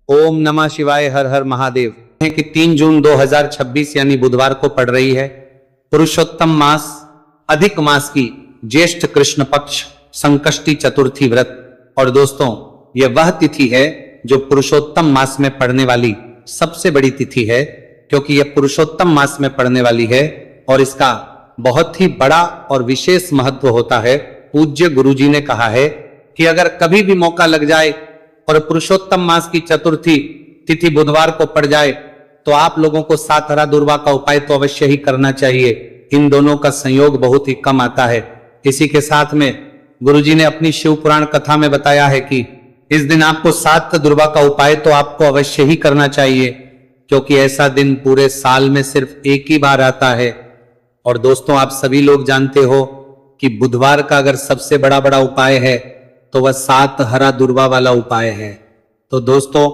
ओम नमः शिवाय, हर हर महादेव। है कि 3 जून 2026 यानी बुधवार को पड़ रही है पुरुषोत्तम मास अधिक मास की ज्येष्ठ कृष्ण पक्ष संकष्टी चतुर्थी व्रत। और दोस्तों, यह वह तिथि है जो पुरुषोत्तम मास में पड़ने वाली सबसे बड़ी तिथि है, क्योंकि यह पुरुषोत्तम मास में पड़ने वाली है और इसका बहुत ही बड़ा और विशेष महत्व होता है। पूज्य गुरुजी ने कहा है कि अगर कभी भी मौका लग जाए और पुरुषोत्तम मास की चतुर्थी तिथि बुधवार को पड़ जाए तो आप लोगों को 7 हरा दुर्वा का उपाय तो अवश्य ही करना चाहिए। इन दोनों का संयोग बहुत ही कम आता है। इसी के साथ में गुरुजी ने अपनी शिव पुराण कथा में बताया है कि इस दिन आपको 7 दुर्वा का उपाय तो आपको अवश्य ही करना चाहिए, क्योंकि ऐसा दिन पूरे साल में सिर्फ एक ही बार आता है। और दोस्तों, आप सभी लोग जानते हो कि बुधवार का अगर सबसे बड़ा उपाय है तो वह 7 हरा दुर्वा वाला उपाय है। तो दोस्तों,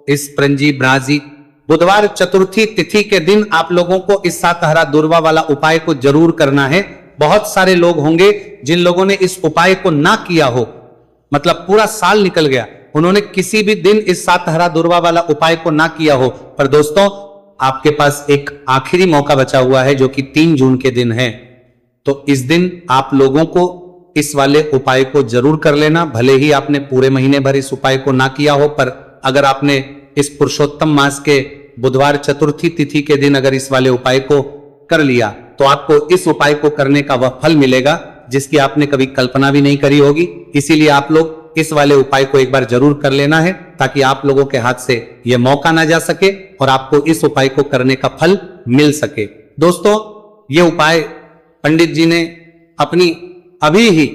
इस प्रंजी ब्राजी बुधवार चतुर्थी तिथि के दिन आप लोगों को इस 7 हरा दुर्वा वाला उपाय को जरूर करना है। बहुत सारे लोग होंगे जिन लोगों ने इस उपाय को ना किया हो, मतलब पूरा साल निकल गया, उन्होंने किसी भी दिन इस 7 हरा दुर्वा वाला उपाय को ना किया हो। पर दोस्तों, आपके पास एक आखिरी मौका बचा हुआ है जो कि 3 जून के दिन है। तो इस दिन आप लोगों को इस वाले उपाय को जरूर कर लेना। भले ही आपने पूरे महीने भर इस उपाय को ना किया हो, पर अगर आपने इस पुरुषोत्तम मास के बुधवार चतुर्थी तिथि के दिन अगर इस वाले उपाय को कर लिया तो आपको इस उपाय को करने का वह फल मिलेगा जिसकी आपने कभी कल्पना भी नहीं करी होगी। इसीलिए आप लोग इस वाले उपाय को एक बार जरूर कर लेना है, ताकि आप लोगों के हाथ से यह मौका ना जा सके और आपको इस उपाय को करने का फल मिल सके। दोस्तों, यह उपाय पंडित जी ने अपनी अभी ही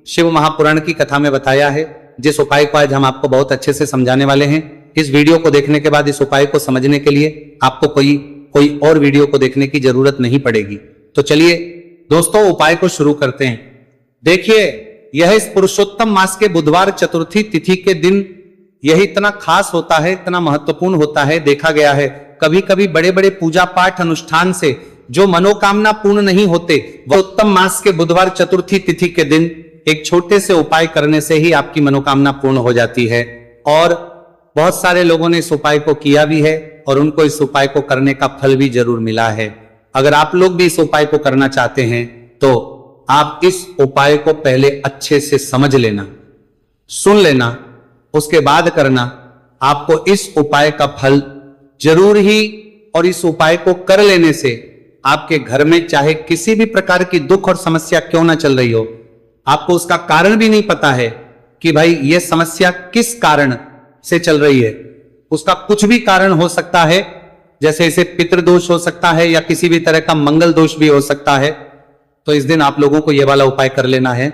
शिव महापुराण की कथा में बताया है, जिस उपाय को आज हम आपको बहुत अच्छे से समझाने वाले हैं। इस वीडियो को देखने के बाद इस उपाय को समझने के लिए आपको कोई और वीडियो को देखने की जरूरत नहीं पड़ेगी। तो चलिए दोस्तों, उपाय को शुरू करते हैं। देखिए, यह इस पुरुषोत्तम मास के बुधवार चतुर्थी तिथि के दिन यह इतना खास होता है, इतना महत्वपूर्ण होता है। देखा गया है कभी कभी बड़े बड़े पूजा पाठ अनुष्ठान से जो मनोकामना पूर्ण नहीं होते, वह उत्तम मास के बुधवार चतुर्थी तिथि के दिन एक छोटे से उपाय करने से ही आपकी मनोकामना पूर्ण हो जाती है। और बहुत सारे लोगों ने इस उपाय को किया भी है और उनको इस उपाय को करने का फल भी जरूर मिला है। अगर आप लोग भी इस उपाय को करना चाहते हैं तो आप इस उपाय को पहले अच्छे से समझ लेना, सुन लेना, उसके बाद करना। आपको इस उपाय का फल जरूर ही, और इस उपाय को कर लेने से आपके घर में चाहे किसी भी प्रकार की दुख और समस्या क्यों ना चल रही हो, आपको उसका कारण भी नहीं पता है कि भाई यह समस्या किस कारण से चल रही है। उसका कुछ भी कारण हो सकता है, जैसे इसे पितृदोष हो सकता है या किसी भी तरह का मंगल दोष भी हो सकता है। तो इस दिन आप लोगों को यह वाला उपाय कर लेना है।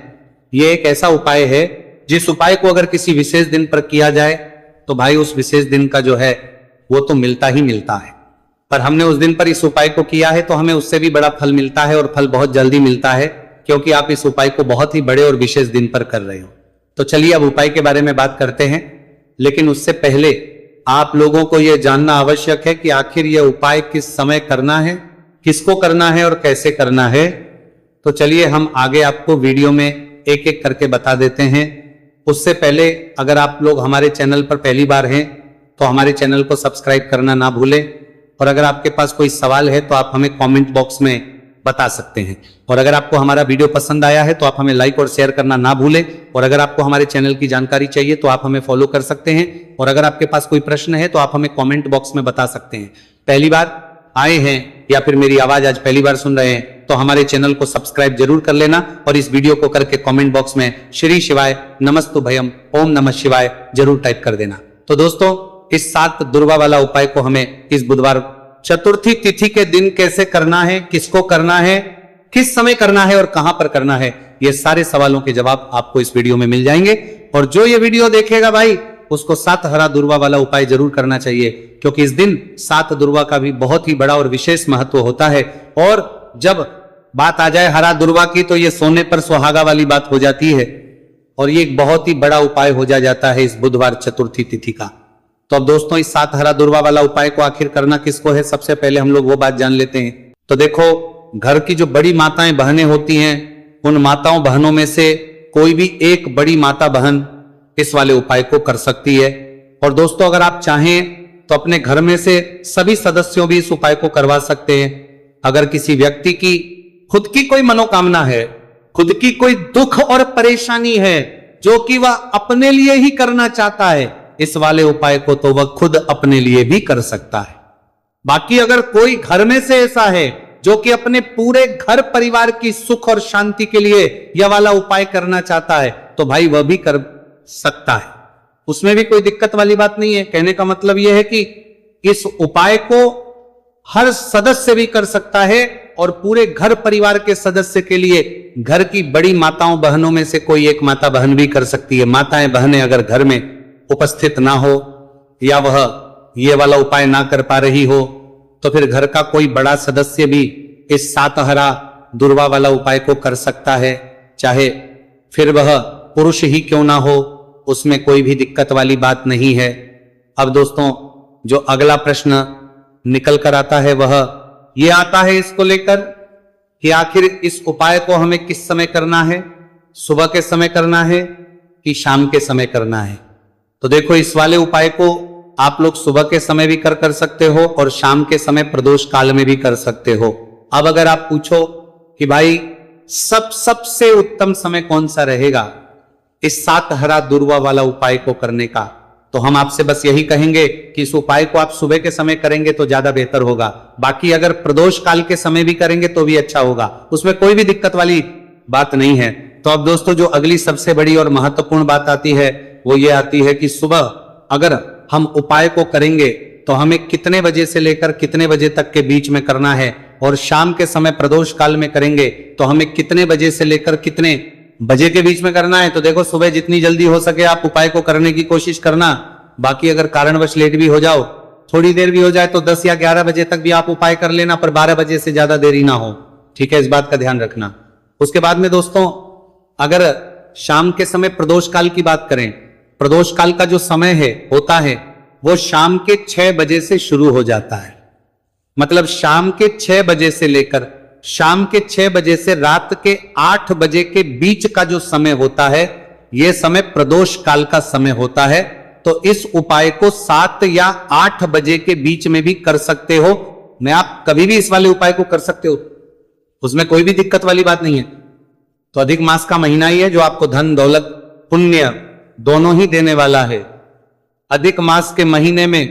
यह एक ऐसा उपाय है जिस उपाय को अगर किसी विशेष दिन पर किया जाए तो भाई उस विशेष दिन का जो है वो तो मिलता ही मिलता है। पर हमने उस दिन पर इस उपाय को किया है तो हमें उससे भी बड़ा फल मिलता है, और फल बहुत जल्दी मिलता है, क्योंकि आप इस उपाय को बहुत ही बड़े और विशेष दिन पर कर रहे हो। तो चलिए अब उपाय के बारे में बात करते हैं, लेकिन उससे पहले आप लोगों को यह जानना आवश्यक है कि आखिर यह उपाय किस समय करना है, किसको करना है और कैसे करना है। तो चलिए हम आगे आपको वीडियो में एक एक करके बता देते हैं। उससे पहले अगर आप लोग हमारे चैनल पर पहली बार हैं तो हमारे चैनल को सब्सक्राइब करना ना भूलें, और अगर आपके पास कोई सवाल है तो आप हमें कमेंट बॉक्स में बता सकते हैं। और अगर आपको हमारा वीडियो पसंद आया है तो आप हमें लाइक और शेयर करना ना भूलें। और अगर आपको हमारे चैनल की जानकारी चाहिए तो आप हमें फॉलो कर सकते हैं। और अगर आपके पास कोई प्रश्न है तो आप हमें कमेंट बॉक्स में बता सकते हैं। पहली बार आए हैं या फिर मेरी आवाज आज पहली बार सुन रहे हैं तो हमारे चैनल को सब्सक्राइब जरूर कर लेना, और इस वीडियो को करके कमेंट बॉक्स में श्री शिवाय नमस्तुभयम ओम नमः शिवाय जरूर टाइप कर देना। तो दोस्तों, इस 7 दुर्वा वाला उपाय को हमें इस बुधवार चतुर्थी तिथि के दिन कैसे करना है, किसको करना है, किस समय करना है और कहां पर करना है, ये सारे सवालों के जवाब आपको इस वीडियो में मिल जाएंगे। और जो ये वीडियो देखेगा भाई, उसको 7 हरा दुर्वा वाला उपाय जरूर करना चाहिए, क्योंकि इस दिन 7 दुर्वा का भी बहुत ही बड़ा और विशेष महत्व होता है। और जब बात आ जाए हरा दुर्वा की तो ये सोने पर सुहागा वाली बात हो जाती है, और ये एक बहुत ही बड़ा उपाय हो जाता है इस बुधवार चतुर्थी तिथि का। तो अब दोस्तों, इस 7 हरा दुर्वा वाला उपाय को आखिर करना किसको है, सबसे पहले हम लोग वो बात जान लेते हैं। तो देखो, घर की जो बड़ी माताएं बहनें होती हैं, उन माताओं बहनों में से कोई भी एक बड़ी माता बहन इस वाले उपाय को कर सकती है। और दोस्तों अगर आप चाहें तो अपने घर में से सभी सदस्यों भी इस उपाय को करवा सकते हैं। अगर किसी व्यक्ति की खुद की कोई मनोकामना है, खुद की कोई दुख और परेशानी है जो कि वह अपने लिए ही करना चाहता है, इस वाले उपाय को तो वह खुद अपने लिए भी कर सकता है। बाकी अगर कोई घर में से ऐसा है जो कि अपने पूरे घर परिवार की सुख और शांति के लिए यह वाला उपाय करना चाहता है, तो भाई वह भी कर सकता है, उसमें भी कोई दिक्कत वाली बात नहीं है। कहने का मतलब यह है कि इस उपाय को हर सदस्य भी कर सकता है और पूरे घर परिवार के सदस्य के लिए घर की बड़ी माताओं बहनों में से कोई एक माता बहन भी कर सकती है। माताएं बहनें अगर घर में उपस्थित ना हो या वह ये वाला उपाय ना कर पा रही हो, तो फिर घर का कोई बड़ा सदस्य भी इस सातहरा दुर्वा वाला उपाय को कर सकता है, चाहे फिर वह पुरुष ही क्यों ना हो, उसमें कोई भी दिक्कत वाली बात नहीं है। अब दोस्तों जो अगला प्रश्न निकल कर आता है वह यह आता है इसको लेकर कि आखिर इस उपाय को हमें किस समय करना है, सुबह के समय करना है कि शाम के समय करना है। तो देखो इस वाले उपाय को आप लोग सुबह के समय भी कर सकते हो और शाम के समय प्रदोष काल में भी कर सकते हो। अब अगर आप पूछो कि भाई सबसे उत्तम समय कौन सा रहेगा इस सातहरा दुर्वा वाला उपाय को करने का, तो हम आपसे बस यही कहेंगे कि इस उपाय को आप सुबह के समय करेंगे तो ज्यादा बेहतर होगा। बाकी अगर प्रदोष काल के समय भी करेंगे तो भी अच्छा होगा, उसमें कोई भी दिक्कत वाली बात नहीं है। तो अब दोस्तों जो अगली सबसे बड़ी और महत्वपूर्ण बात आती है वो ये आती है कि सुबह अगर हम उपाय को करेंगे तो हमें कितने बजे से लेकर कितने बजे तक के बीच में करना है, और शाम के समय प्रदोष काल में करेंगे तो हमें कितने बजे से लेकर कितने बजे के बीच में करना है। तो देखो सुबह जितनी जल्दी हो सके आप उपाय को करने की कोशिश करना। बाकी अगर कारणवश लेट भी हो जाओ, थोड़ी देर भी हो जाए, तो 10 या 11 बजे तक भी आप उपाय कर लेना, पर 12 बजे से ज्यादा देरी ना हो, ठीक है, इस बात का ध्यान रखना। उसके बाद में दोस्तों अगर शाम के समय प्रदोष काल की बात करें, प्रदोष काल का जो समय है होता है वो शाम के 6 बजे से शुरू हो जाता है। मतलब शाम के 6 बजे से लेकर शाम के 6 बजे से रात के 8 बजे के बीच का जो समय होता है, यह समय प्रदोष काल का समय होता है। तो इस उपाय को 7 या 8 बजे के बीच में भी कर सकते हो। मैं आप कभी भी इस वाले उपाय को कर सकते हो, उसमें कोई भी दिक्कत वाली बात नहीं है। तो अधिक मास का महीना ही है जो आपको धन दौलत पुण्य दोनों ही देने वाला है। अधिक मास के महीने में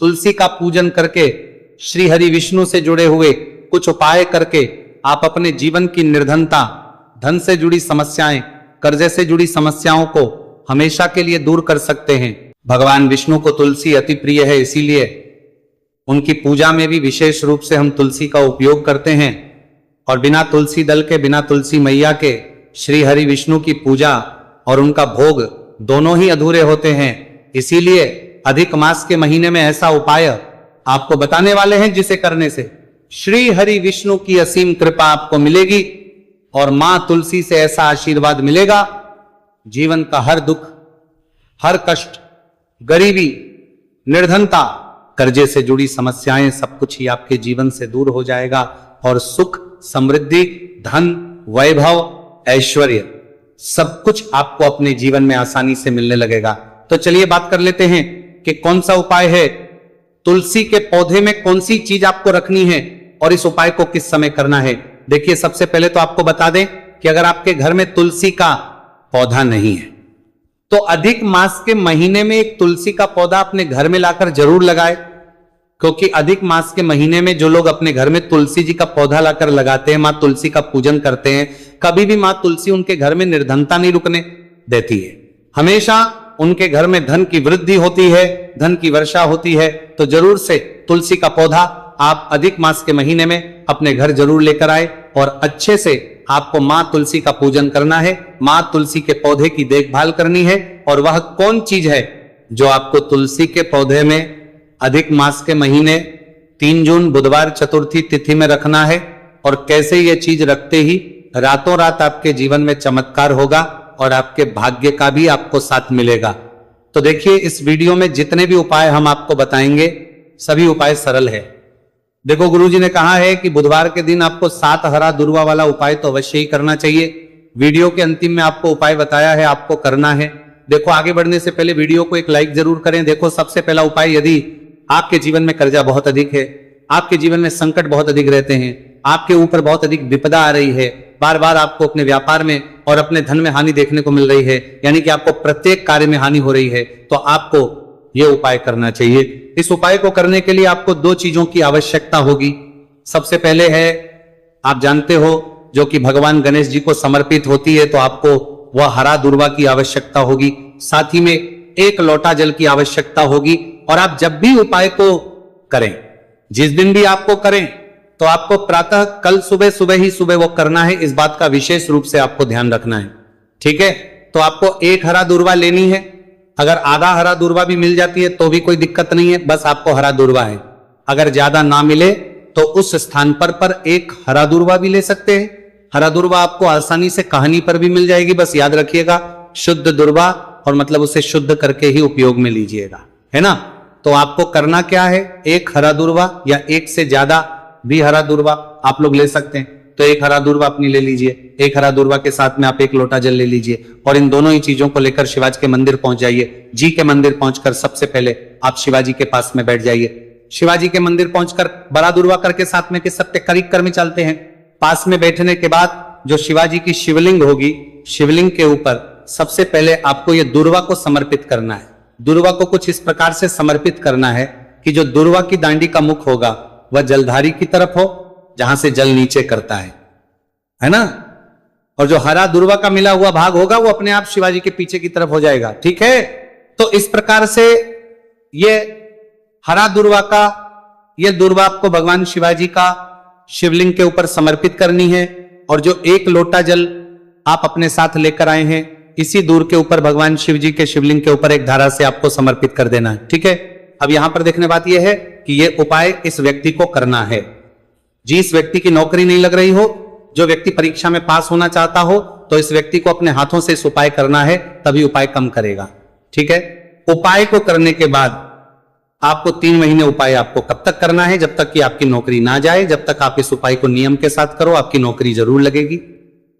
तुलसी का पूजन करके श्री हरि विष्णु से जुड़े हुए कुछ उपाय करके आप अपने जीवन की निर्धनता, धन से जुड़ी समस्याएं, कर्जे से जुड़ी समस्याओं को हमेशा के लिए दूर कर सकते हैं। भगवान विष्णु को तुलसी अति प्रिय है, इसीलिए उनकी पूजा में भी विशेष रूप से हम तुलसी का उपयोग करते हैं। और बिना तुलसी दल के, बिना तुलसी मैया के श्री हरि विष्णु की पूजा और उनका भोग दोनों ही अधूरे होते हैं। इसीलिए अधिक मास के महीने में ऐसा उपाय आपको बताने वाले हैं जिसे करने से श्री हरि विष्णु की असीम कृपा आपको मिलेगी और मां तुलसी से ऐसा आशीर्वाद मिलेगा, जीवन का हर दुख, हर कष्ट, गरीबी, निर्धनता, कर्जे से जुड़ी समस्याएं, सब कुछ ही आपके जीवन से दूर हो जाएगा और सुख, समृद्धि, धन, वैभव, ऐश्वर्य सब कुछ आपको अपने जीवन में आसानी से मिलने लगेगा। तो चलिए बात कर लेते हैं कि कौन सा उपाय है, तुलसी के पौधे में कौन सी चीज आपको रखनी है और इस उपाय को किस समय करना है। देखिए सबसे पहले तो आपको बता दें कि अगर आपके घर में तुलसी का पौधा नहीं है तो अधिक मास के महीने में एक तुलसी का पौधा अपने घर में लाकर जरूर लगाए, क्योंकि अधिक मास के महीने में जो लोग अपने घर में तुलसी जी का पौधा लाकर लगाते हैं, मां तुलसी का पूजन करते हैं, कभी भी मां तुलसी उनके घर में निर्धनता नहीं रुकने देती है। हमेशा उनके घर में धन की वृद्धि होती है, धन की वर्षा होती है। तो जरूर से तुलसी का पौधा आप अधिक मास के महीने में अपने घर जरूर लेकर आए और अच्छे से आपको मां तुलसी का पूजन करना है, मां तुलसी के पौधे की देखभाल करनी है। और वह कौन चीज है जो आपको तुलसी के पौधे में अधिक मास के महीने 3 जून बुधवार चतुर्थी तिथि में रखना है, और कैसे यह चीज रखते ही रातों रात आपके जीवन में चमत्कार होगा और आपके भाग्य का भी आपको साथ मिलेगा। तो देखिए इस वीडियो में जितने भी उपाय हम आपको बताएंगे सभी उपाय सरल है। देखो गुरुजी ने कहा है कि बुधवार के दिन आपको सातहरा दुर्वा वाला उपाय तो अवश्य ही करना चाहिए। वीडियो के अंतिम में आपको उपाय बताया है, आपको करना है। देखो आगे बढ़ने से पहले वीडियो को एक लाइक जरूर करें। देखो सबसे पहला उपाय, यदि आपके जीवन में कर्जा बहुत अधिक है, आपके जीवन में संकट बहुत अधिक रहते हैं, आपके ऊपर बहुत अधिक विपदा आ रही है, बार बार आपको अपने व्यापार में और अपने धन में हानि देखने को मिल रही है, यानी कि आपको प्रत्येक कार्य में हानि हो रही है, तो आपको यह उपाय करना चाहिए। इस उपाय को करने के लिए आपको दो चीजों की आवश्यकता होगी। सबसे पहले है, आप जानते हो, जो कि भगवान गणेश जी को समर्पित होती है, तो आपको वह हरा दुर्वा की आवश्यकता होगी। साथ ही में एक लोटा जल की आवश्यकता होगी। और आप जब भी उपाय को करें, जिस दिन भी आपको करें, तो आपको प्रातः कल सुबह ही सुबह वो करना है। इस बात का विशेष रूप से आपको ध्यान रखना है, ठीक है। तो आपको एक हरा दुर्वा लेनी है। अगर आधा हरा दुर्वा भी मिल जाती है तो भी कोई दिक्कत नहीं है, बस आपको हरा दुर्वा है। अगर ज्यादा ना मिले तो उस स्थान पर एक हरा दुर्वा भी ले सकते हैं। हरा दुर्वा आपको आसानी से कहानी पर भी मिल जाएगी। बस याद रखिएगा, शुद्ध दुर्वा, और मतलब उसे शुद्ध करके ही उपयोग में लीजिएगा, है ना। तो आपको करना क्या है, एक हरा दुर्वा या एक से ज्यादा भी हरा दुर्वा आप लोग ले सकते हैं। तो एक हरा दुर्वा अपनी ले लीजिए, एक हरा दुर्वा के साथ में आप एक लोटा जल ले लीजिए, और इन दोनों ही चीजों को लेकर शिवाजी के मंदिर पहुंच जाइए। जी के मंदिर पहुंचकर सबसे पहले आप शिवाजी के पास में बैठ जाइए। शिवाजी के मंदिर पहुंचकर बड़ा दुर्वा करके साथ में के सत्य करीब कर में चलते हैं। पास में बैठने के बाद जो शिवाजी की शिवलिंग होगी, शिवलिंग के ऊपर सबसे पहले आपको यह दुर्वा को समर्पित करना है। दुर्वा को कुछ इस प्रकार से समर्पित करना है कि जो दुर्वा की दांडी का मुख होगा वह जलधारी की तरफ हो, जहां से जल नीचे करता है ना। और जो हरा दुर्वा का मिला हुआ भाग होगा वो अपने आप शिवाजी के पीछे की तरफ हो जाएगा, ठीक है। तो इस प्रकार से ये हरा दुर्वा का, यह दुर्वा आपको भगवान शिवाजी का शिवलिंग के ऊपर समर्पित करनी है। और जो एक लोटा जल आप अपने साथ लेकर आए हैं, इसी दूर के ऊपर भगवान शिव जी के शिवलिंग के ऊपर एक धारा से आपको समर्पित कर देना है, ठीक है। अब यहां पर देखने बात यह है कि यह उपाय इस व्यक्ति को करना है। जिस व्यक्ति की नौकरी नहीं लग रही हो, जो व्यक्ति परीक्षा में पास होना चाहता हो, तो इस व्यक्ति को अपने हाथों से इस उपाय करना है, तभी उपाय कम करेगा, ठीक है। उपाय को करने के बाद आपको 3 महीने उपाय आपको कब तक करना है, जब तक कि आपकी नौकरी ना जाए। जब तक आप इस उपाय को नियम के साथ करो, आपकी नौकरी जरूर लगेगी।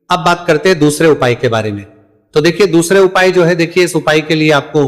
अब बात करते हैं दूसरे उपाय के बारे में। तो देखिए दूसरे उपाय जो है, देखिए इस उपाय के लिए आपको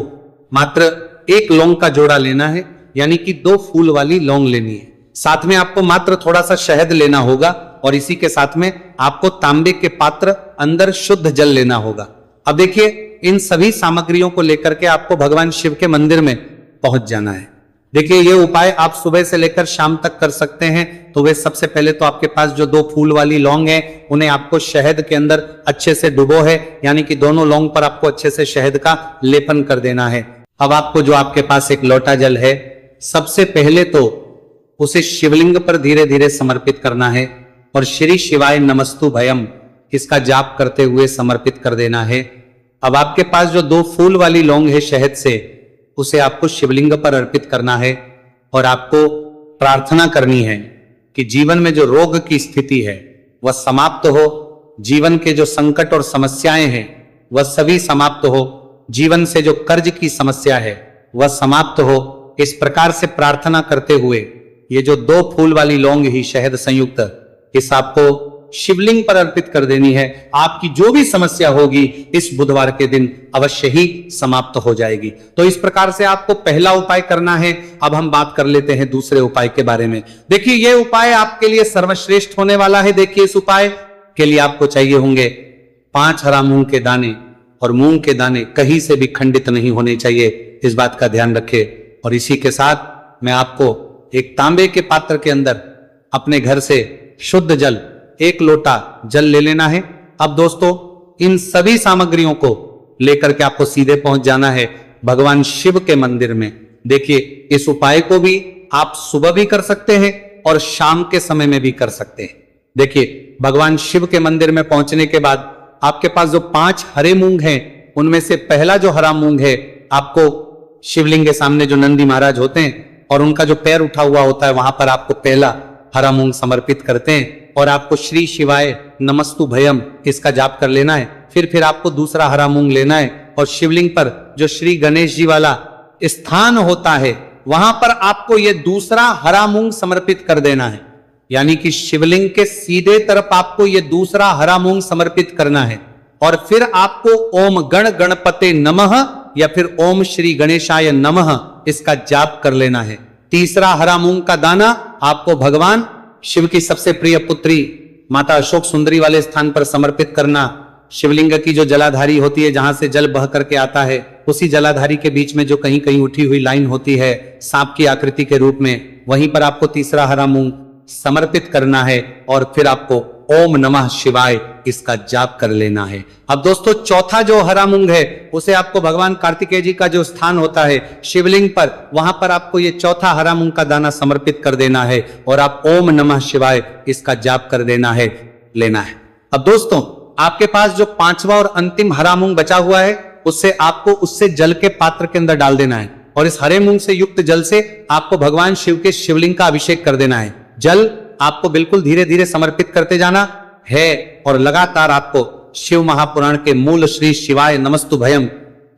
मात्र एक लौंग का जोड़ा लेना है, यानी कि 2 फूल वाली लौंग लेनी है। साथ में आपको मात्र थोड़ा सा शहद लेना होगा, और इसी के साथ में आपको तांबे के पात्र अंदर शुद्ध जल लेना होगा। अब देखिए इन सभी सामग्रियों को लेकर के आपको भगवान शिव के मंदिर में पहुंच जाना है। देखिए ये उपाय आप सुबह से लेकर शाम तक कर सकते हैं। तो वे सबसे पहले तो आपके पास जो 2 फूल वाली लौंग है, उन्हें आपको शहद के अंदर अच्छे से डुबो है, यानी कि दोनों लौंग पर आपको अच्छे से शहद का लेपन कर देना है। अब आपको जो आपके पास एक लोटा जल है, सबसे पहले तो उसे शिवलिंग पर धीरे धीरे समर्पित करना है, और श्री शिवाय नमस्तु भयम इसका जाप करते हुए समर्पित कर देना है। अब आपके पास जो 2 फूल वाली लौंग है शहद से, उसे आपको शिवलिंग पर अर्पित करना है, और आपको प्रार्थना करनी है कि जीवन में जो रोग की स्थिति है वह समाप्त हो, जीवन के जो संकट और समस्याएं हैं वह सभी समाप्त हो, जीवन से जो कर्ज की समस्या है वह समाप्त हो। इस प्रकार से प्रार्थना करते हुए ये जो 2 फूल वाली लौंग ही शहद संयुक्त, इस आपको शिवलिंग पर अर्पित कर देनी है। आपकी जो भी समस्या होगी इस बुधवार के दिन अवश्य ही समाप्त हो जाएगी। तो इस प्रकार से आपको पहला उपाय करना है। अब हम बात कर लेते हैं दूसरे उपाय के बारे में। देखिए यह उपाय आपके लिए सर्वश्रेष्ठ होने वाला है। देखिए इस उपाय के लिए आपको चाहिए होंगे 5 हरा मूंग के दाने, और मूंग के दाने कहीं से भी खंडित नहीं होने चाहिए, इस बात का ध्यान रखें। और इसी के साथ मैं आपको एक तांबे के पात्र के अंदर अपने घर से शुद्ध जल 1 लोटा जल ले लेना है। अब दोस्तों इन सभी सामग्रियों को लेकर के आपको सीधे पहुंच जाना है भगवान शिव के मंदिर में। देखिए इस उपाय को भी आप सुबह भी कर सकते हैं और शाम के समय में भी कर सकते हैं। देखिए भगवान शिव के मंदिर में पहुंचने के बाद आपके पास जो 5 हरे मूंग हैं, उनमें से पहला जो हरा मूंग है, आपको शिवलिंग के सामने जो नंदी महाराज होते हैं और उनका जो पैर उठा हुआ होता है, वहां पर आपको पहला हरा मूंग समर्पित करते हैं, और आपको श्री शिवाय नमस्तु भयम इसका जाप कर लेना है। फिर आपको दूसरा हरा मूंग लेना है, और शिवलिंग पर जो श्री गणेश जी वाला स्थान होता है वहां पर आपको यह दूसरा हरा मूंग समर्पित कर देना है। यानी कि शिवलिंग के सीधे तरफ आपको यह दूसरा हरा मूंग समर्पित करना है। और फिर आपको ओम गण गणपते नमः या फिर ओम श्री गणेशाय नमः इसका जाप कर लेना है। तीसरा, हरा मूंग का दाना आपको भगवान शिव की सबसे प्रिय पुत्री माता अशोक सुंदरी वाले स्थान पर समर्पित करना। शिवलिंग की जो जलाधारी होती है, जहां से जल बह करके आता है, उसी जलाधारी के बीच में जो कहीं कहीं उठी हुई लाइन होती है सांप की आकृति के रूप में, वहीं पर आपको तीसरा हरा मूंग समर्पित करना है और फिर आपको ओम नमः शिवाय इसका जाप कर लेना है। अब दोस्तों, चौथा जो हरा मूंग है उसे आपको भगवान कार्तिकेय जी का जो स्थान होता है शिवलिंग पर, वहां पर आपको ये चौथा हरा मूंग का दाना समर्पित कर देना है और आप ओम नमः शिवाय इसका जाप कर देना है, लेना है। अब दोस्तों, आपके पास जो पांचवा और अंतिम हरा मूंग बचा हुआ है उससे आपको उससे जल के पात्र के अंदर डाल देना है और इस हरे मूंग से युक्त जल से आपको भगवान शिव के शिवलिंग का अभिषेक कर देना है। जल आपको बिल्कुल धीरे धीरे समर्पित करते जाना है और लगातार आपको शिव महापुराण के मूल श्री शिवाय नमस्तुभयम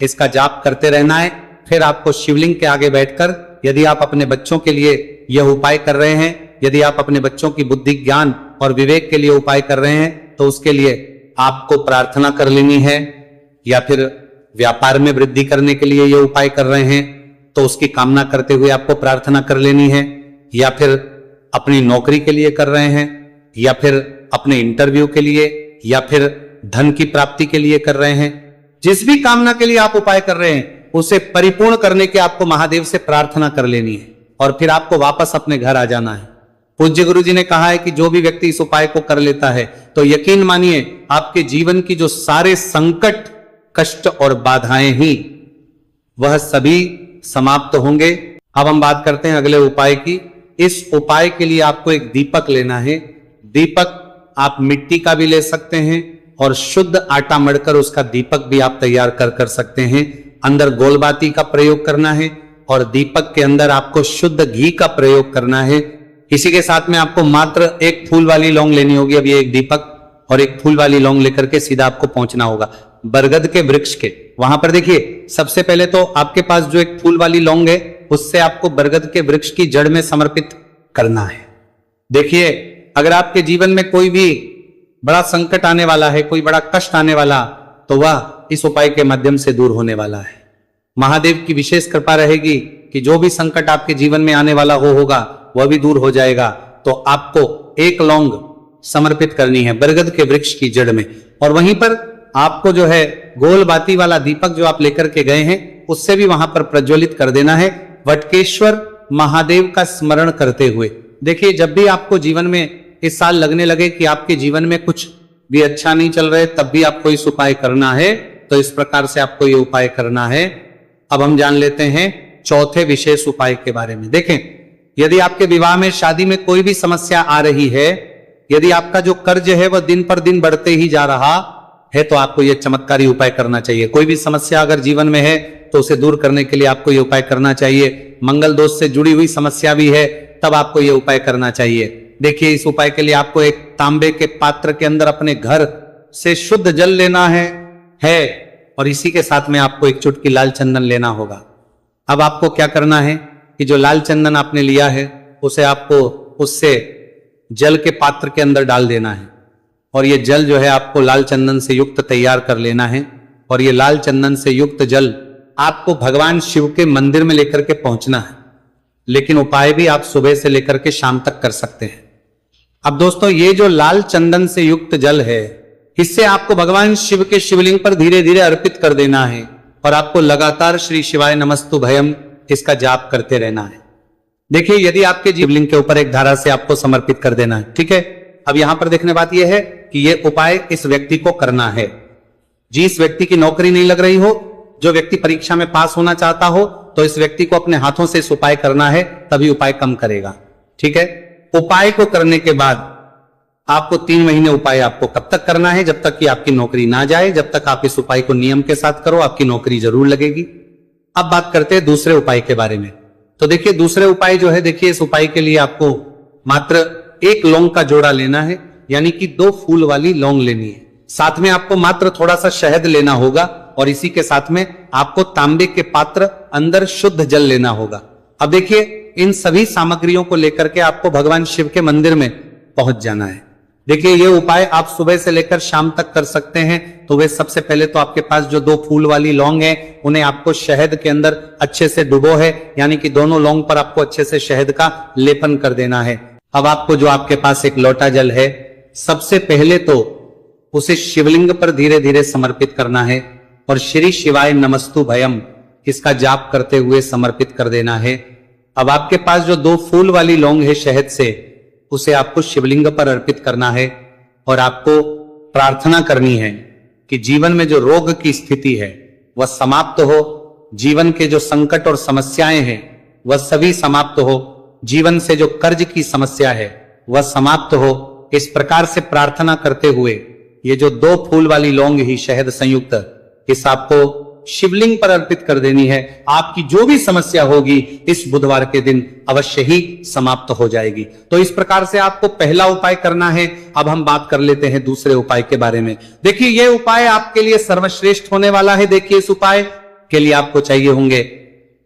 इसका जाप करते रहना है। फिर आपको शिवलिंग के आगे बैठकर, यदि आप अपने बच्चों के लिए यह उपाय कर रहे हैं, यदि आप अपने बच्चों की बुद्धि ज्ञान और विवेक के लिए उपाय कर रहे हैं, तो उसके लिए आपको प्रार्थना कर लेनी है। या फिर व्यापार में वृद्धि करने के लिए यह उपाय कर रहे हैं तो उसकी कामना करते हुए आपको प्रार्थना कर लेनी है। या फिर अपनी नौकरी के लिए कर रहे हैं, या फिर अपने इंटरव्यू के लिए, या फिर धन की प्राप्ति के लिए कर रहे हैं, जिस भी कामना के लिए आप उपाय कर रहे हैं उसे परिपूर्ण करने के आपको महादेव से प्रार्थना कर लेनी है और फिर आपको वापस अपने घर आ जाना है। पूज्य गुरु जी ने कहा है कि जो भी व्यक्ति इस उपाय को कर लेता है तो यकीन मानिए आपके जीवन की जो सारे संकट, कष्ट और बाधाएं ही वह सभी समाप्त होंगे। अब हम बात करते हैं अगले उपाय की। इस उपाय के लिए आपको एक दीपक लेना है। दीपक आप मिट्टी का भी ले सकते हैं और शुद्ध आटा मढ़कर उसका दीपक भी आप तैयार कर सकते हैं। अंदर गोलबाती का प्रयोग करना है और दीपक के अंदर आपको शुद्ध घी का प्रयोग करना है। इसी के साथ में आपको मात्र एक फूल वाली लौंग लेनी होगी। अब ये एक दीपक और एक फूल वाली लौंग लेकर के सीधा आपको पहुंचना होगा बरगद के वृक्ष के। वहां पर देखिए, सबसे पहले तो आपके पास जो एक फूल वाली लौंग है उससे आपको बरगद के वृक्ष की जड़ में समर्पित करना है। देखिए, अगर आपके जीवन में कोई भी बड़ा संकट आने वाला है, कोई बड़ा कष्ट आने वाला, तो वह इस उपाय के माध्यम से दूर होने वाला है। महादेव की विशेष कृपा रहेगी कि जो भी संकट आपके जीवन में आने वाला होगा वह भी दूर हो जाएगा। तो आपको एक लौंग समर्पित करनी है बरगद के वृक्ष की जड़ में और वहीं पर आपको जो है गोल बाती वाला दीपक जो आप लेकर के गए हैं उससे भी वहां पर प्रज्वलित कर देना है, वटकेश्वर महादेव का स्मरण करते हुए। देखिए, जब भी आपको जीवन में इस साल लगने लगे कि आपके जीवन में कुछ भी अच्छा नहीं चल रहा है, तब भी आपको इस उपाय करना है। तो इस प्रकार से आपको ये उपाय करना है। अब हम जान लेते हैं चौथे विशेष उपाय के बारे में। देखें, यदि आपके विवाह में, शादी में कोई भी समस्या आ रही है, यदि आपका जो कर्ज है वह दिन पर दिन बढ़ते ही जा रहा है, तो आपको यह चमत्कारी उपाय करना चाहिए। कोई भी समस्या अगर जीवन में है तो उसे दूर करने के लिए आपको यह उपाय करना चाहिए। मंगल दोष से जुड़ी हुई समस्या भी है तब आपको यह उपाय करना चाहिए। देखिए, इस उपाय के लिए आपको एक तांबे के पात्र के अंदर अपने घर से शुद्ध जल लेना है और इसी के साथ में आपको एक चुटकी लाल चंदन लेना होगा। अब आपको क्या करना है कि जो लाल चंदन आपने लिया है उसे आपको उससे जल के पात्र के अंदर डाल देना है और ये जल जो है आपको लाल चंदन से युक्त तैयार कर लेना है और ये लाल चंदन से युक्त जल आपको भगवान शिव के मंदिर में लेकर के पहुंचना है। लेकिन उपाय भी आप सुबह से लेकर के शाम तक कर सकते हैं। अब दोस्तों, ये जो लाल चंदन से युक्त जल है इससे आपको भगवान शिव के शिवलिंग पर धीरे धीरे अर्पित कर देना है और आपको लगातार श्री शिवाय नमस्तुभयम इसका जाप करते रहना है। देखिए, यदि आपके शिवलिंग के ऊपर एक धारा से आपको समर्पित कर देना है, ठीक है। अब यहां पर देखने बात यह है कि यह उपाय इस व्यक्ति को करना है। जिस व्यक्ति की नौकरी नहीं लग रही हो, जो व्यक्ति परीक्षा में पास होना चाहता हो, तो इस व्यक्ति को अपने हाथों से इस उपाय करना है, तभी उपाय काम करेगा, ठीक है। उपाय को करने के बाद आपको 3 महीने उपाय आपको कब तक करना है? जब तक कि आपकी नौकरी ना जाए। जब तक आप इस उपाय को नियम के साथ करो, आपकी नौकरी जरूर लगेगी। अब बात करते हैं दूसरे उपाय के बारे में। तो देखिए, दूसरे उपाय जो है, देखिए, इस उपाय के लिए आपको मात्र एक लौंग का जोड़ा लेना है, यानी कि 2 फूल वाली लौंग लेनी है। साथ में आपको मात्र थोड़ा सा शहद लेना होगा और इसी के साथ में आपको तांबे के पात्र अंदर शुद्ध जल लेना होगा। अब देखिए, इन सभी सामग्रियों को लेकर के आपको भगवान शिव के मंदिर में पहुंच जाना है देखिए ये उपाय आप सुबह से लेकर शाम तक कर सकते हैं। तो वे सबसे पहले तो आपके पास जो 2 फूल वाली लौंग है उन्हें आपको शहद के अंदर अच्छे से डुबो है, यानी कि दोनों लौंग पर आपको अच्छे से शहद का लेपन कर देना है। अब आपको जो आपके पास एक लोटा जल है, सबसे पहले तो उसे शिवलिंग पर धीरे धीरे समर्पित करना है और श्री शिवाय नमस्तु भयम इसका जाप करते हुए समर्पित कर देना है। अब आपके पास जो 2 फूल वाली लौंग है शहद से, उसे आपको शिवलिंग पर अर्पित करना है और आपको प्रार्थना करनी है कि जीवन में जो रोग की स्थिति है वह समाप्त हो, जीवन के जो संकट और समस्याएं हैं वह सभी समाप्त हो, जीवन से जो कर्ज की समस्या है वह समाप्त हो। इस प्रकार से प्रार्थना करते हुए ये जो 2 फूल वाली लौंग ही शहद संयुक्त इस आपको शिवलिंग पर अर्पित कर देनी है। आपकी जो भी समस्या होगी इस बुधवार के दिन अवश्य ही समाप्त हो जाएगी। तो इस प्रकार से आपको पहला उपाय करना है। अब हम बात कर लेते हैं दूसरे उपाय के बारे में। देखिए ये उपाय आपके लिए सर्वश्रेष्ठ होने वाला है। देखिए इस उपाय के लिए आपको चाहिए होंगे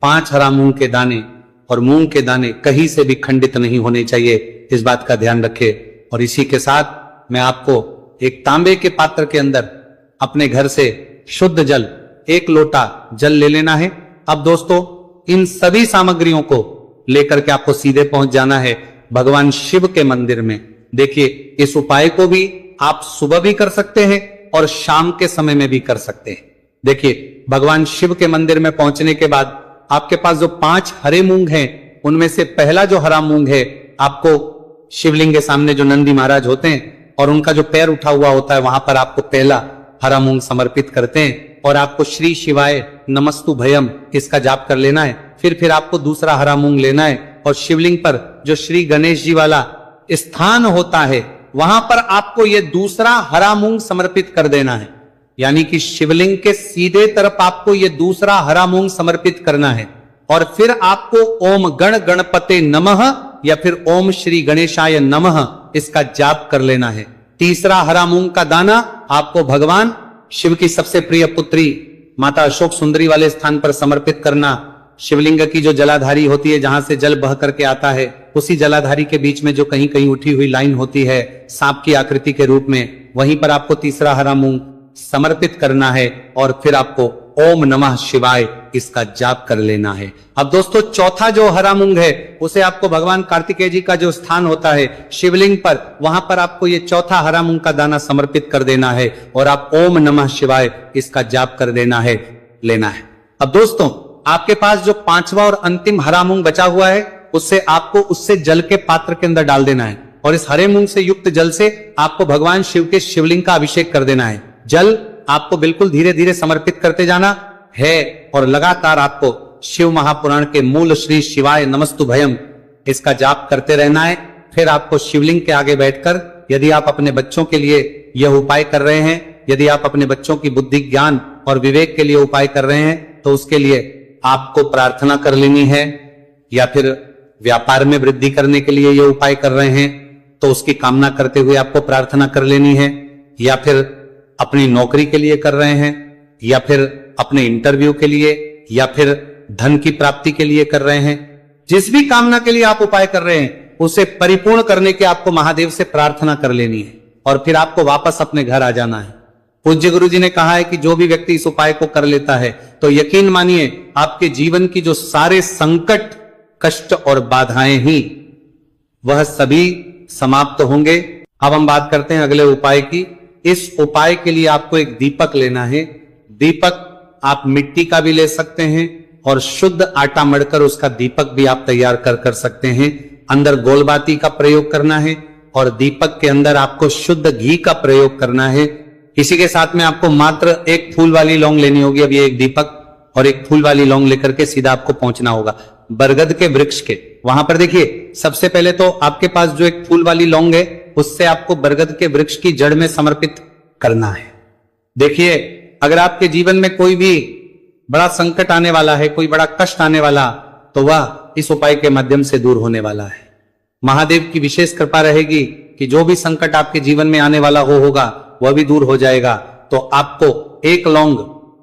5 हरा मूंग के दाने, और मूंग के दाने कहीं से भी खंडित नहीं होने चाहिए, इस बात का ध्यान रखें। और इसी के साथ मैं आपको एक तांबे के पात्र के अंदर अपने घर से शुद्ध जल 1 लोटा जल ले लेना है। अब दोस्तों इन सभी सामग्रियों को लेकर के आपको सीधे पहुंच जाना है भगवान शिव के मंदिर में। देखिए इस उपाय को भी आप सुबह भी कर सकते हैं और शाम के समय में भी कर सकते हैं। देखिए भगवान शिव के मंदिर में पहुंचने के बाद आपके पास जो 5 हरे मूंग हैं उनमें से पहला जो हरा मूंग है आपको शिवलिंग के सामने जो नंदी महाराज होते हैं और उनका जो पैर उठा हुआ होता है वहां पर आपको पहला हरा मूंग समर्पित करते हैं और आपको श्री शिवाय नमस्तु भयम इसका जाप कर लेना है। फिर आपको दूसरा हरा मूंग लेना है और शिवलिंग पर जो श्री गणेश जी वाला स्थान होता है वहां पर आपको ये दूसरा हरा मूंग समर्पित कर देना है, यानी कि शिवलिंग के सीधे तरफ आपको ये दूसरा हरा मूंग समर्पित करना है। और फिर आपको ओम गण गणपते नमः या फिर ओम श्री गणेशाय नमः इसका जाप कर लेना है। तीसरा हरा मूंग का दाना आपको भगवान शिव की सबसे प्रिय पुत्री माता अशोक सुंदरी वाले स्थान पर समर्पित करना। शिवलिंग की जो जलाधारी होती है जहां से जल बह करके आता है, उसी जलाधारी के बीच में जो कहीं कहीं उठी हुई लाइन होती है सांप की आकृति के रूप में, वहीं पर आपको तीसरा हरा मूंग समर्पित करना है और फिर आपको ओम नमः शिवाय इसका जाप कर लेना है। अब दोस्तों चौथा जो हरा मूंग है उसे आपको भगवान कार्तिकेय जी का जो स्थान होता है शिवलिंग पर, वहां पर आपको ये चौथा हरा मूंग का दाना समर्पित कर देना है और आप ओम नमः शिवाय इसका जाप कर देना है, लेना है। अब दोस्तों आपके पास जो 5वां और अंतिम हरा मूंग बचा हुआ है उससे आपको उससे जल के पात्र के अंदर डाल देना है और इस हरे मूंग से युक्त जल से आपको भगवान शिव के शिवलिंग का अभिषेक कर देना है। जल आपको बिल्कुल धीरे धीरे समर्पित करते जाना है और लगातार आपको शिव महापुराण के मूल श्री शिवाय नमस्तु भयम इसका जाप करते रहना है। फिर आपको शिवलिंग के आगे बैठकर, यदि आप अपने बच्चों के लिए यह उपाय कर रहे हैं, यदि आप अपने बच्चों की बुद्धि ज्ञान और विवेक के लिए उपाय कर रहे हैं तो उसके लिए आपको प्रार्थना कर लेनी है, या फिर व्यापार में वृद्धि करने के लिए यह उपाय कर रहे हैं तो उसकी कामना करते हुए आपको प्रार्थना कर लेनी है, या फिर अपनी नौकरी के लिए कर रहे हैं, या फिर अपने इंटरव्यू के लिए, या फिर धन की प्राप्ति के लिए कर रहे हैं। जिस भी कामना के लिए आप उपाय कर रहे हैं उसे परिपूर्ण करने के आपको महादेव से प्रार्थना कर लेनी है और फिर आपको वापस अपने घर आ जाना है। पूज्य गुरु जी ने कहा है कि जो भी व्यक्ति इस उपाय को कर लेता है तो यकीन मानिए आपके जीवन की जो सारे संकट, कष्ट और बाधाएं ही वह सभी समाप्त होंगे। अब हम बात करते हैं अगले उपाय की। इस उपाय के लिए आपको एक दीपक लेना है। दीपक आप मिट्टी का भी ले सकते हैं और शुद्ध आटा मढ़कर उसका दीपक भी आप तैयार कर सकते हैं। अंदर गोलबाती का प्रयोग करना है और दीपक के अंदर आपको शुद्ध घी का प्रयोग करना है। इसी के साथ में आपको मात्र 1 फूल वाली लौंग लेनी होगी। अब ये एक दीपक और 1 फूल वाली लौंग लेकर के सीधा आपको पहुंचना होगा बरगद के वृक्ष के। वहां पर देखिए सबसे पहले तो आपके पास जो 1 फूल वाली लौंग है उससे आपको बरगद के वृक्ष की जड़ में समर्पित करना है। देखिए अगर आपके जीवन में कोई भी बड़ा संकट आने वाला है, कोई बड़ा कष्ट आने वाला, तो वह इस उपाय के माध्यम से दूर होने वाला है। महादेव की विशेष कृपा रहेगी कि जो भी संकट आपके जीवन में आने वाला होगा वह भी दूर हो जाएगा। तो आपको 1 लौंग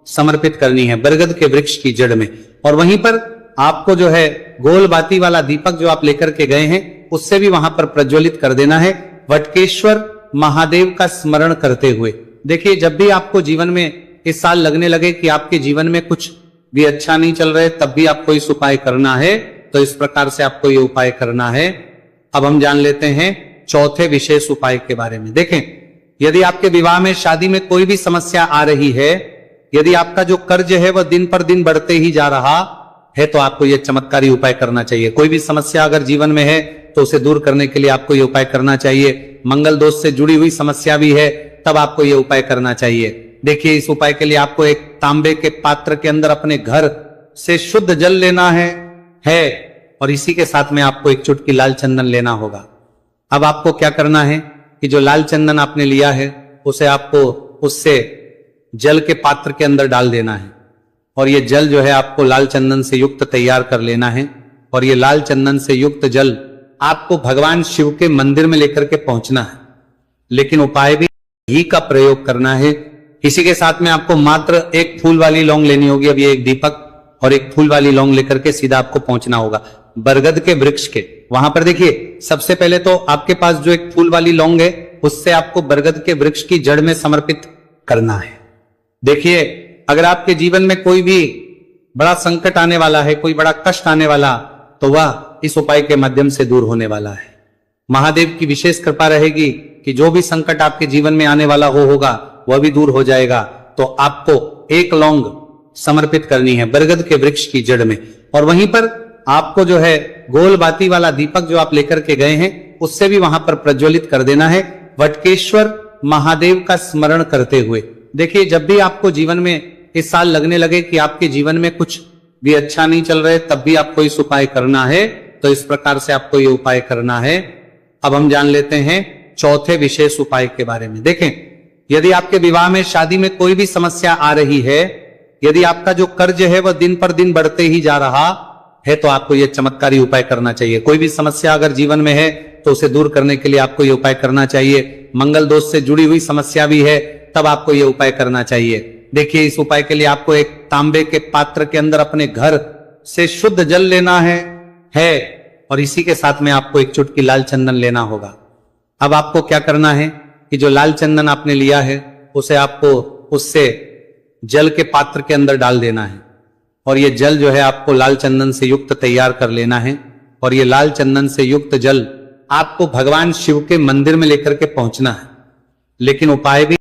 समर्पित करनी है बरगद के वृक्ष की जड़ में, और वहीं पर आपको जो है गोल बाती वाला दीपक जो आप लेकर के गए हैं उससे भी वहां पर प्रज्वलित कर देना है। वटकेश्वर महादेव का स्मरण करते हुए। देखिए, जब भी आपको जीवन में इस साल लगने लगे कि आपके जीवन में कुछ भी अच्छा नहीं चल रहा है, तब भी आपको इस उपाय करना है। तो इस प्रकार से आपको ये उपाय करना है। अब हम जान लेते हैं चौथे विशेष उपाय के बारे में। देखें, यदि आपके विवाह में, शादी में कोई भी समस्या आ रही है, यदि आपका जो कर्ज है वह दिन पर दिन बढ़ते ही जा रहा है, तो आपको यह चमत्कारी उपाय करना चाहिए। कोई भी समस्या अगर जीवन में है तो उसे दूर करने के लिए आपको यह उपाय करना चाहिए। मंगल दोष से जुड़ी हुई समस्या भी है, तब आपको यह उपाय करना चाहिए। देखिए, इस उपाय के लिए आपको एक तांबे के पात्र के अंदर अपने घर से शुद्ध जल लेना है और इसी के साथ में आपको एक चुटकी लाल चंदन लेना होगा। अब आपको क्या करना है कि जो लाल चंदन आपने लिया है उसे आपको उससे जल के पात्र के अंदर डाल देना है और ये जल जो है आपको लाल चंदन से युक्त तैयार कर लेना है और ये लाल चंदन से युक्त जल आपको भगवान शिव के मंदिर में लेकर के पहुंचना है। लेकिन उपाय भी घी का प्रयोग करना है। इसी के साथ में आपको मात्र एक फूल वाली लौंग लेनी होगी। अब ये एक दीपक और एक फूल वाली लौंग लेकर के सीधा आपको पहुंचना होगा बरगद के वृक्ष के वहां पर। देखिए, सबसे पहले तो आपके पास जो एक फूल वाली लौंग है उससे आपको बरगद के वृक्ष की जड़ में समर्पित करना है। देखिए, अगर आपके जीवन में कोई भी बड़ा संकट आने वाला है, कोई बड़ा कष्ट आने वाला, तो वह इस उपाय के माध्यम से दूर होने वाला है। महादेव की विशेष कृपा रहेगी कि जो भी संकट आपके जीवन में आने वाला होगा वह भी दूर हो जाएगा। तो आपको एक लौंग समर्पित करनी है बरगद के वृक्ष की जड़ में और वहीं पर आपको जो है गोल बाती वाला दीपक जो आप लेकर के गए हैं उससे भी वहां पर प्रज्वलित कर देना है वटकेश्वर महादेव का स्मरण करते हुए। देखिए, जब भी आपको जीवन में इस साल लगने लगे कि आपके जीवन में कुछ भी अच्छा नहीं चल रहा है, तब भी आपको इस उपाय करना है। तो इस प्रकार से आपको ये उपाय करना है। अब हम जान लेते हैं चौथे विशेष उपाय के बारे में। देखें, यदि आपके विवाह में, शादी में कोई भी समस्या आ रही है, यदि आपका जो कर्ज है वह दिन पर दिन बढ़ते ही जा रहा है, तो आपको यह चमत्कारी उपाय करना चाहिए। कोई भी समस्या अगर जीवन में है तो उसे दूर करने के लिए आपको यह उपाय करना चाहिए। मंगल दोष से जुड़ी हुई समस्या भी है, तब आपको यह उपाय करना चाहिए। देखिए, इस उपाय के लिए आपको एक तांबे के पात्र के अंदर अपने घर से शुद्ध जल लेना है और इसी के साथ में आपको एक चुटकी लाल चंदन लेना होगा। अब आपको क्या करना है कि जो लाल चंदन आपने लिया है उसे आपको उससे जल के पात्र के अंदर डाल देना है और ये जल जो है आपको लाल चंदन से युक्त तैयार कर लेना है और ये लाल चंदन से युक्त जल आपको भगवान शिव के मंदिर में लेकर के पहुंचना है। लेकिन उपाय भी